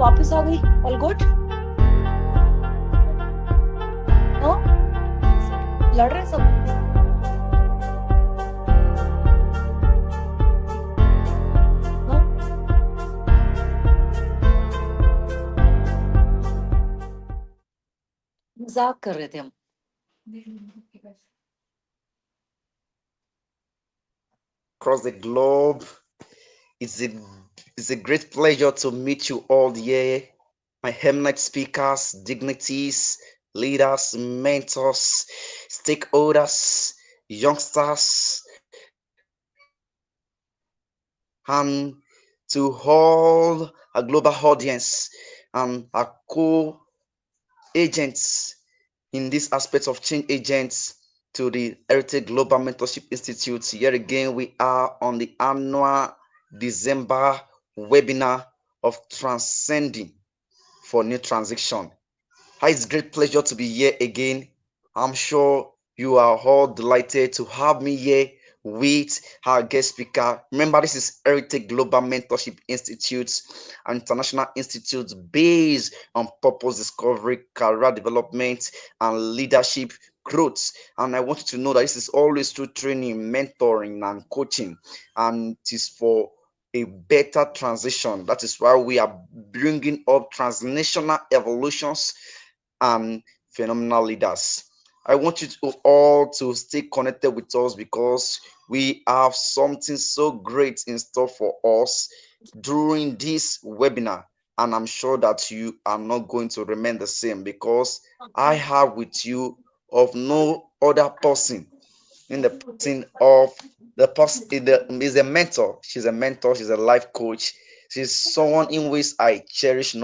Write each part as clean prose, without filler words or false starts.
वापस आ गई. All good? No? लड़ रहे सब. No? मजाक कर रहे थे हम. Across the globe, it's a great pleasure to meet you all here, my eminent speakers, dignities, leaders, mentors, stakeholders, youngsters, and to all our global audience and our co-agents in this aspect of change agents to the Heritage Global Mentorship Institute. Here again, we are on the annual December webinar of Transcending for New Transition. It's a great pleasure to be here again. I'm sure you are all delighted to have me here with our guest speaker. Remember, this is Heritage Global Mentorship Institute, an international institute based on purpose discovery, career development, and leadership growth. And I want you to know that this is always through training, mentoring, and coaching, and it is for a better transition. That is why we are bringing up transnational evolutions and phenomenal leaders. I want you to all to stay connected with us because we have something so great in store for us during this webinar. And I'm sure that you are not going to remain the same because I have with you of no other person in the person of the person is a mentor. She's a mentor, she's a life coach. She's someone in which I cherish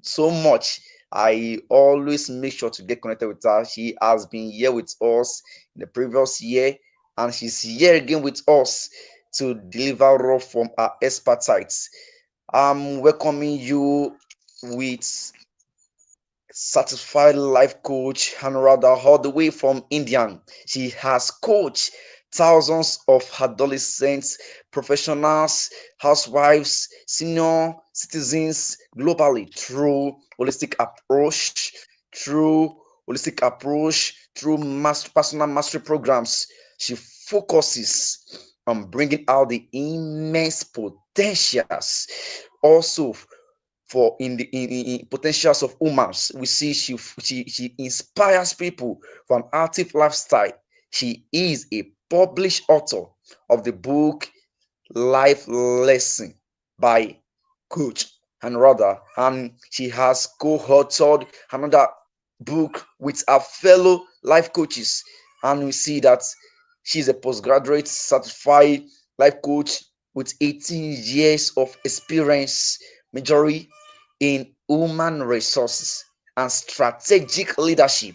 so much. I always make sure to get connected with her. She has been here with us in the previous year, and she's here again with us to deliver raw from her expertise. I'm welcoming you with certified life coach Anuradha all the way from India. She has coached thousands of adolescents, professionals, housewives, senior citizens globally through holistic approach, through personal mastery programs. She focuses on bringing out the immense potentials also for in potentials of humans. We see she inspires people for an active lifestyle. She is a published author of the book Life Lesson by Coach Anuradha, and she has co-authored another book with her fellow life coaches. And we see that she's a postgraduate certified life coach with 18 years of experience, majority in human resources and strategic leadership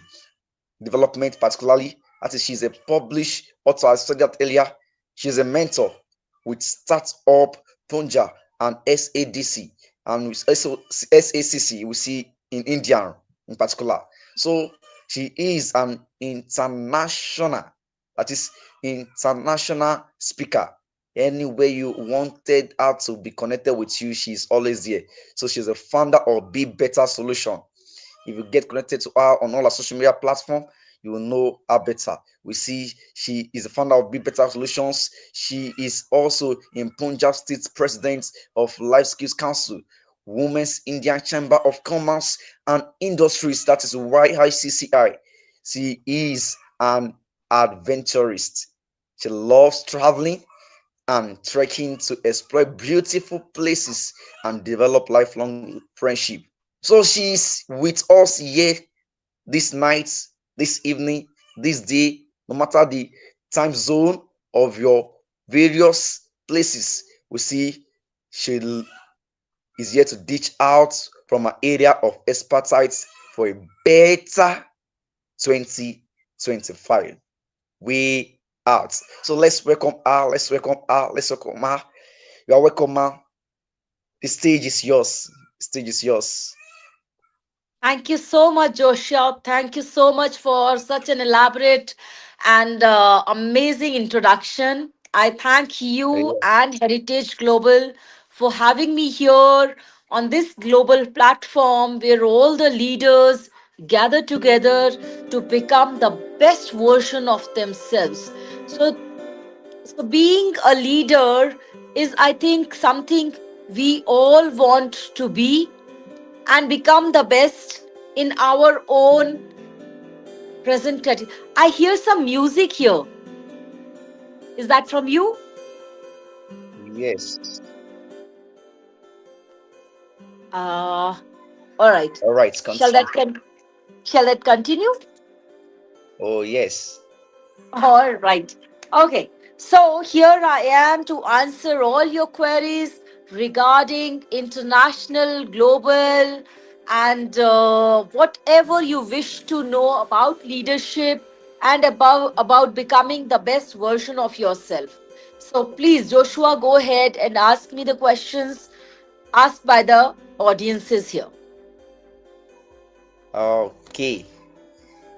development, particularly. That is, she's a published author, I said that earlier. She's a mentor with Startup Punjab and SADC and with SACC, we see in India in particular. So she is an international, that is, international speaker. Anywhere you wanted her to be connected with you, she's always there. So she's a founder of 𝐵etter Solution. If you get connected to her on all our social media platform, you will know her better. We see she is the founder of 𝐵etter Solutions. She is also in Punjab State President of Lifeskills Council, Women's Indian Chamber of Commerce and Industries, that is WICCI. She is an adventurist. She loves traveling and trekking to explore beautiful places and develop lifelong friendship. So she's with us here this night, this evening, this day, no matter the time zone of your various places. We see she is here to ditch out from an area of expertise for a better 2025. We out. So let's welcome her. Let's welcome her. Let's welcome her. You are welcome, ma. The stage is yours. The stage is yours. Thank you so much, Joshua. Thank you so much for such an elaborate and amazing introduction. I thank you and Heritage Global for having me here on this global platform where all the leaders gather together to become the best version of themselves. So, so being a leader is, I think, something we all want to be and become the best in our own present. I hear some music here. Is that from you? Yes. Uh, all right. All right, Shall continue. that shall that continue? Oh, yes. All right. Okay. So here I am to answer all your queries regarding international, global, and whatever you wish to know about leadership and about becoming the best version of yourself. So please, Joshua, go ahead and ask me the questions asked by the audiences here. Okay.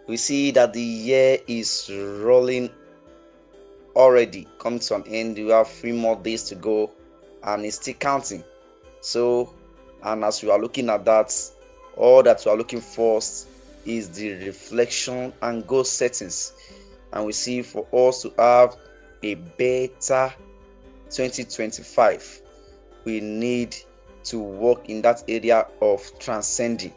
We see that the year is rolling already, coming to an end. We have 3 more days to go, and it's still counting. So, and as we are looking at that, all that we are looking for is the reflection and goal settings. And we see for us to have a better 2025, we need to work in that area of transcending.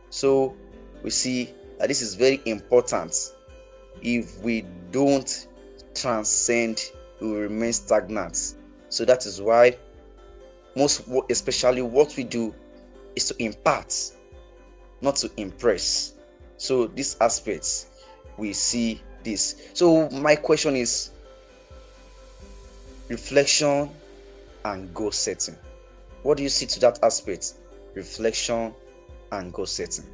So we see that this is very important. If we don't transcend, we will remain stagnant. So that is why most, especially what we do, is to impart, not to impress. So these aspects, we see this. So my question is reflection and goal setting. What do you see to that aspect? Reflection and goal setting.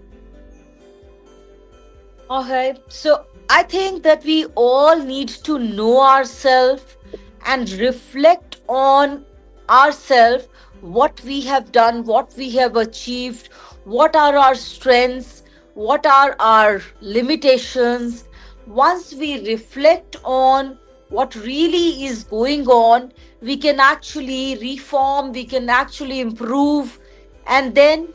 Okay, so I think that we all need to know ourselves and reflect on ourselves, what we have done, what we have achieved, what are our strengths, what are our limitations. Once we reflect on what really is going on, we can actually reform, we can actually improve, and then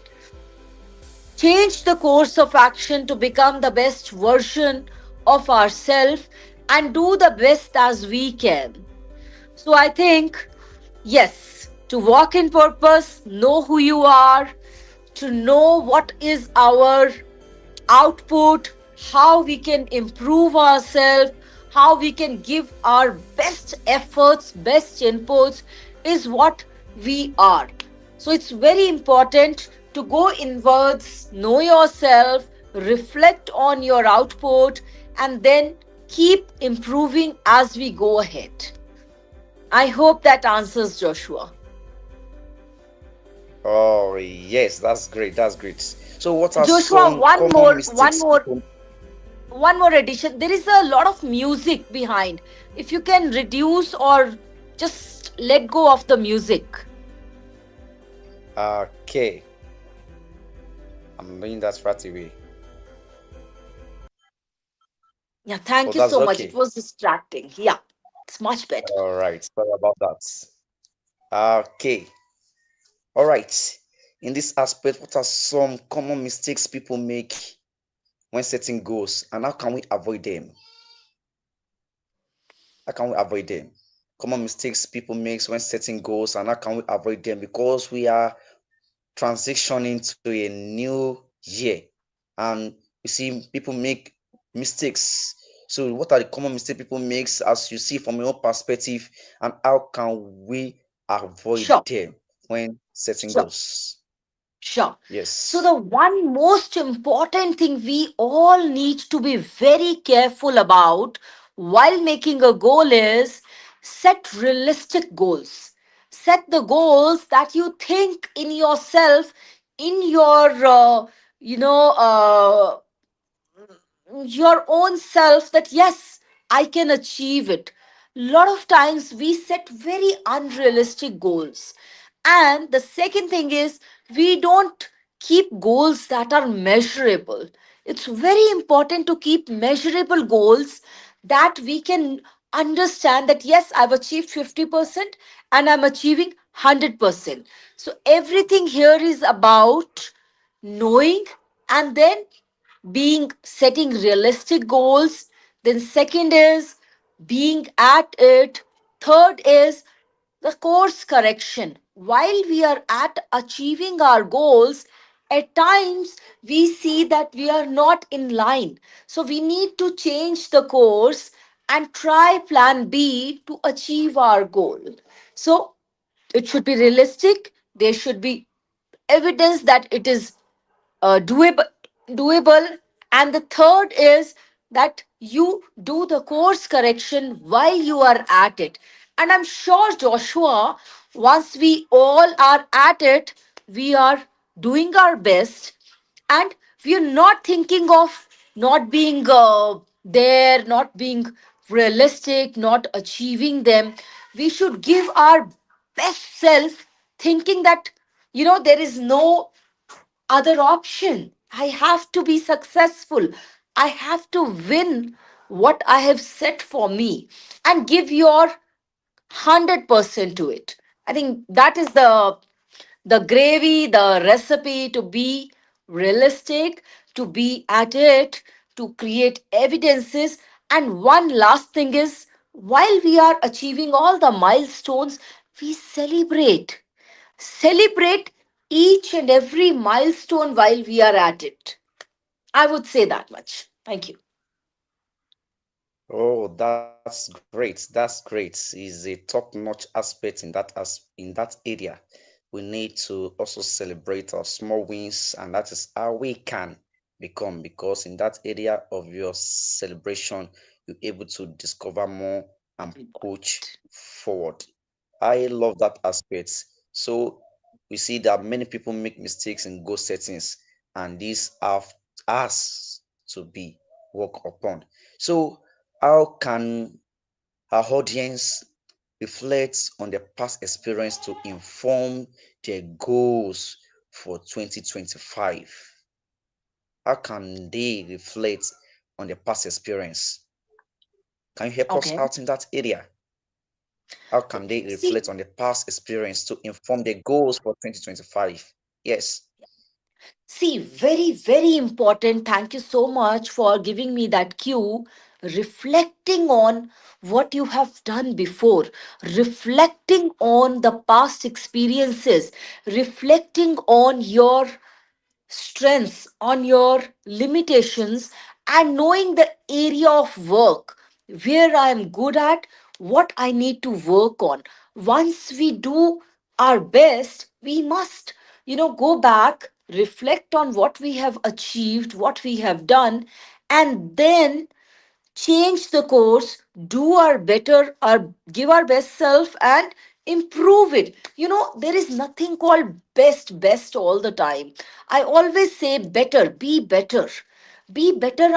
change the course of action to become the best version of ourselves and do the best as we can. So I think, yes, to walk in purpose, know who you are, to know what is our output, how we can improve ourselves, how we can give our best efforts, best inputs is what we are. So it's very important to go inwards, know yourself, reflect on your output, and then keep improving as we go ahead. I hope that answers Joshua. Oh, yes, that's great. That's great. So, what are Joshua, some common mistakes people? one more addition. There is a lot of music behind. If you can reduce or just let go of the music. Okay, I'm doing that right away. Yeah, Oh, thank you that's so much. It okay. was distracting. Yeah, it's much better. All right, sorry about that. Okay, all right. In this aspect, what are some common mistakes people make when setting goals, and how can we avoid them? How can we avoid them? Common mistakes people make when setting goals, and how can we avoid them? Because we are transitioning to a new year, and you see people make mistakes. So what are the common mistakes people makes, as you see from your own perspective, and how can we avoid Sure, them when setting sure. goals? Sure. So, Yes. the one most important thing we all need to be very careful about while making a goal is set realistic goals. Set the goals that you think in yourself, in your, your own self, that yes, I can achieve it. Lot of times we set very unrealistic goals. And the second thing is, we don't keep goals that are measurable. It's very important to keep measurable goals that we can understand that yes, I've achieved 50% and I'm achieving 100%. So everything here is about knowing, and then being setting realistic goals. Then second is being at it. Third is the course correction. While we are at achieving our goals, at times we see that we are not in line. So we need to change the course and try plan B to achieve our goal. So it should be realistic. There should be evidence that it is doable. And the third is that you do the course correction while you are at it. And I'm sure, Joshua, once we all are at it, we are doing our best, and we are not thinking of not being there, not being realistic, not achieving them. We should give our best self, thinking that there is no other option. I have to be successful. I have to win what I have set for me, and give your 100% to it. I think that is the gravy, the recipe to be realistic, to be at it, to create evidences. And one last thing is, while we are achieving all the milestones, we celebrate. Celebrate each and every milestone while we are at it. I would say that much. Thank you. Oh, that's great. That's great. Is a top-notch aspect in that area. We need to also celebrate our small wins, and that is how we can become. Because in that area of your celebration, you're able to discover more and push forward. I love that aspect. So we see that many people make mistakes in goal settings, and these have us to be work upon. So how can our audience reflect on their past experience to inform their goals for 2025? How can they reflect on their past experience? Can you help us Okay. out in that area? How can they See, reflect on the past experience to inform their goals for 2025? Yes. See, very, very important. Thank you so much for giving me that cue. Reflecting on what you have done before, reflecting on the past experiences, reflecting on your strengths, on your limitations, and knowing the area of work where I am good at, what I need to work on. Once we do our best, we must, go back, reflect on what we have achieved, what we have done, and then change the course, do our better, our give our best self, and improve it. There is nothing called best all the time. I always say better, be better be better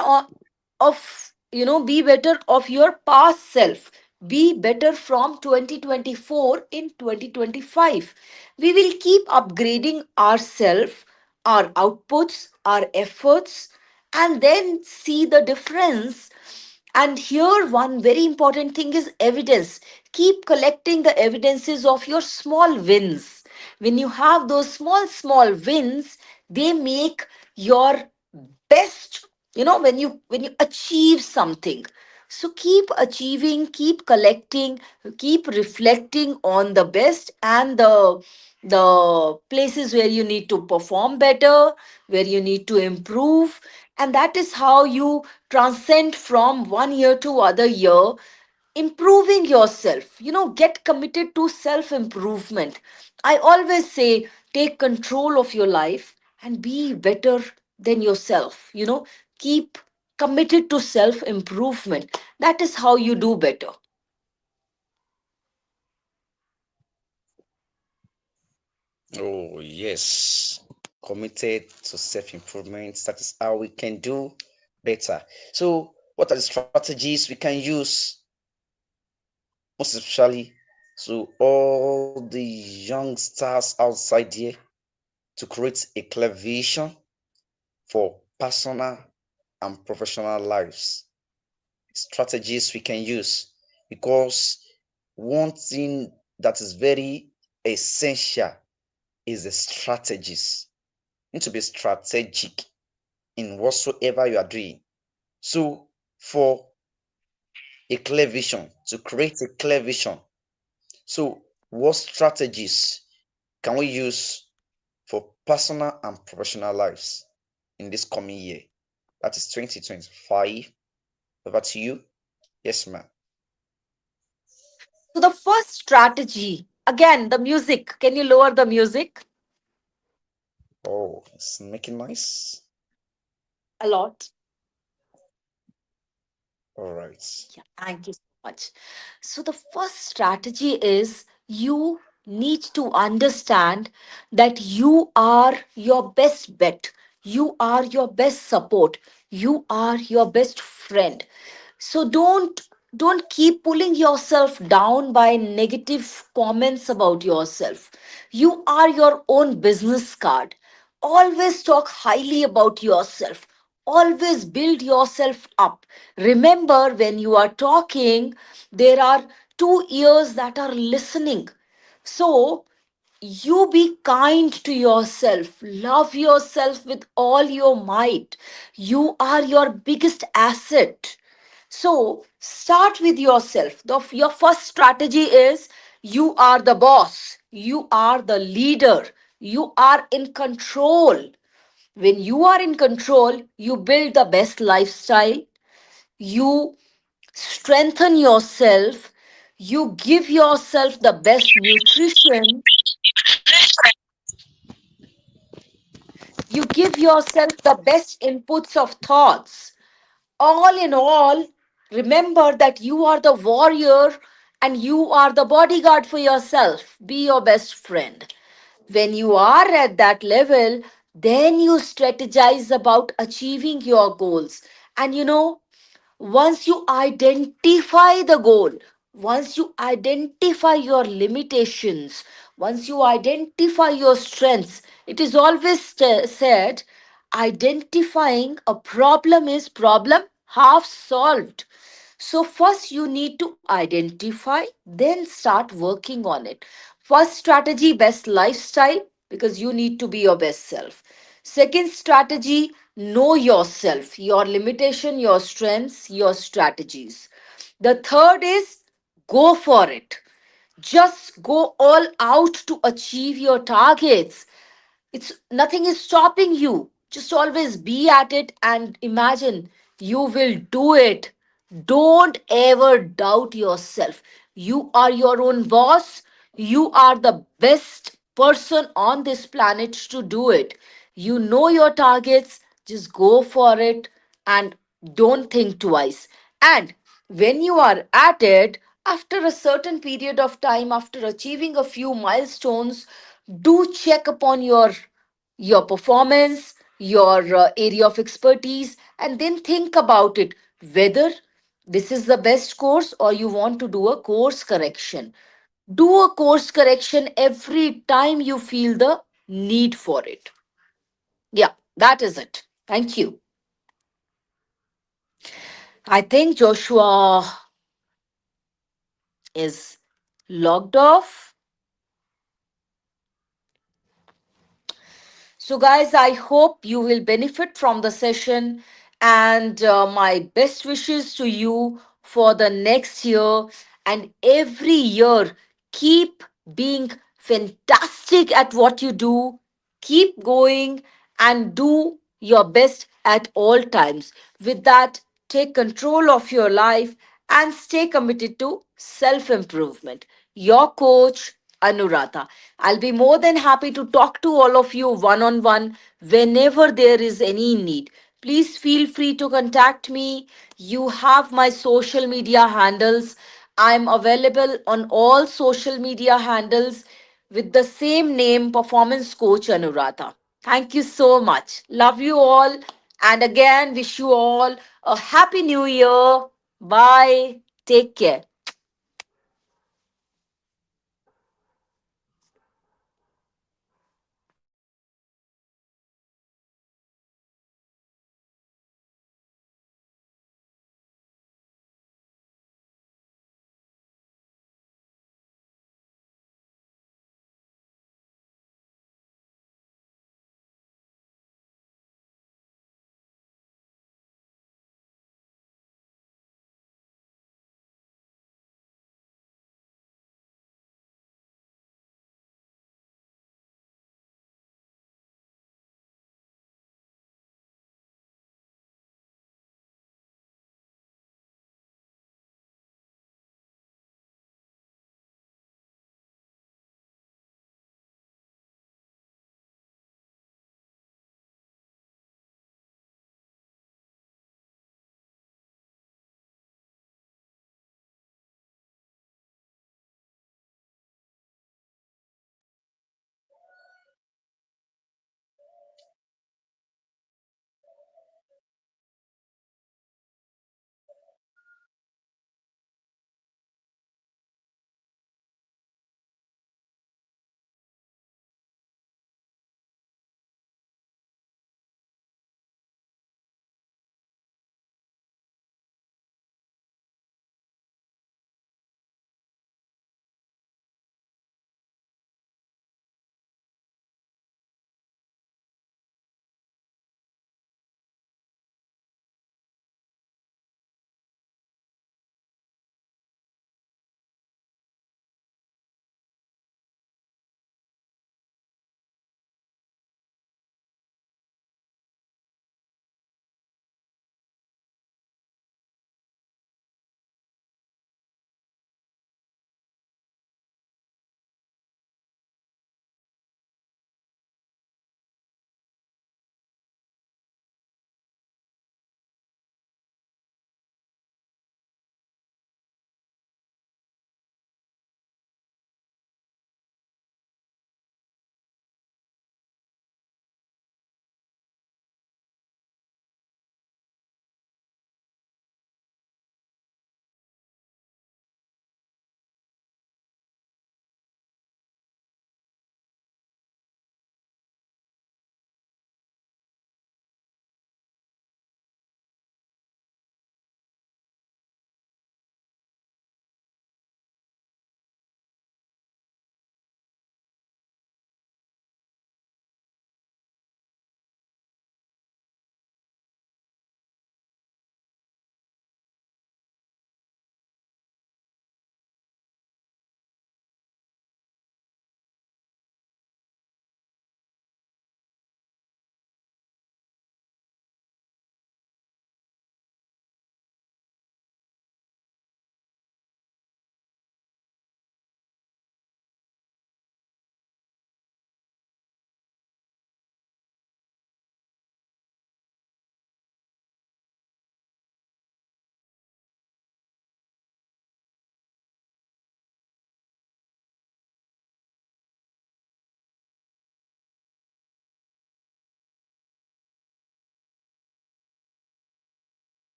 of your past self. Be better from 2024 in 2025. We will keep upgrading ourselves, our outputs, our efforts, and then see the difference. And here, one very important thing is evidence. Keep collecting the evidences of your small wins. When you have those small wins, they make your best. When you achieve something, so keep achieving, keep collecting, keep reflecting on the best and the places where you need to perform better, where you need to improve. And that is how you transcend from one year to other year, improving yourself. Get committed to self improvement. I always say, take control of your life and be better than yourself. Keep committed to self improvement. That is how you do better. Oh, yes. Committed to self improvement. That is how we can do better. So, what are the strategies we can use, most especially to all the youngsters outside here, to create a clear vision for personal and professional lives? Strategies we can use, because one thing that is very essential is the strategies. You need to be strategic in whatsoever you are doing. So, for a clear vision, to create a clear vision, so what strategies can we use for personal and professional lives in this coming year? That is 2025. Over to you. Yes, ma'am. So the first strategy, again, the music. Can you lower the music Oh, it's making noise. a lot? All right. Yeah, thank you so much. So, the first strategy is you need to understand that you are your best bet, you are your best support, you are your best friend. So, don't keep pulling yourself down by negative comments about yourself. You are your own business card. Always talk highly about yourself. Always build yourself up. Remember, when you are talking, there are two ears that are listening. So, you be kind to yourself. Love yourself with all your might. You are your biggest asset. So, start with yourself. Your first strategy is you are the boss, you are the leader, you are in control. When you are in control, you build the best lifestyle, you strengthen yourself, you give yourself the best nutrition, you give yourself the best inputs of thoughts. All in all, remember that you are the warrior and you are the bodyguard for yourself. Be your best friend. When you are at that level, then you strategize about achieving your goals. And once you identify the goal, once you identify your limitations, once you identify your strengths, it is always said identifying a problem is problem half solved. So, first you need to identify, then start working on it. First strategy, best lifestyle, because you need to be your best self. Second strategy, know yourself, your limitation, your strengths, your strategies. The third is go for it. Just go all out to achieve your targets. It's nothing is stopping you. Just always be at it and imagine you will do it. Don't ever doubt yourself. You are your own boss. You are the best person on this planet to do it. You know your targets. Just go for it and don't think twice. And when you are at it, after a certain period of time, after achieving a few milestones, do check upon your performance, your area of expertise, and then think about it whether this is the best course or you want to do a course correction. Do a course correction every time you feel the need for it. Yeah, that is it. Thank you. I think Joshua is logged off. So, guys, I hope you will benefit from the session, and my best wishes to you for the next year and every year. Keep being fantastic at what you do, keep going, and do your best at all times. With that, take control of your life and stay committed to self improvement. Your coach, Anuradha. I'll be more than happy to talk to all of you one on one whenever there is any need. Please feel free to contact me. You have my social media handles. I'm available on all social media handles with the same name, Performance Coach Anuradha. Thank you so much. Love you all. And again, wish you all a happy new year. Bye. Take care.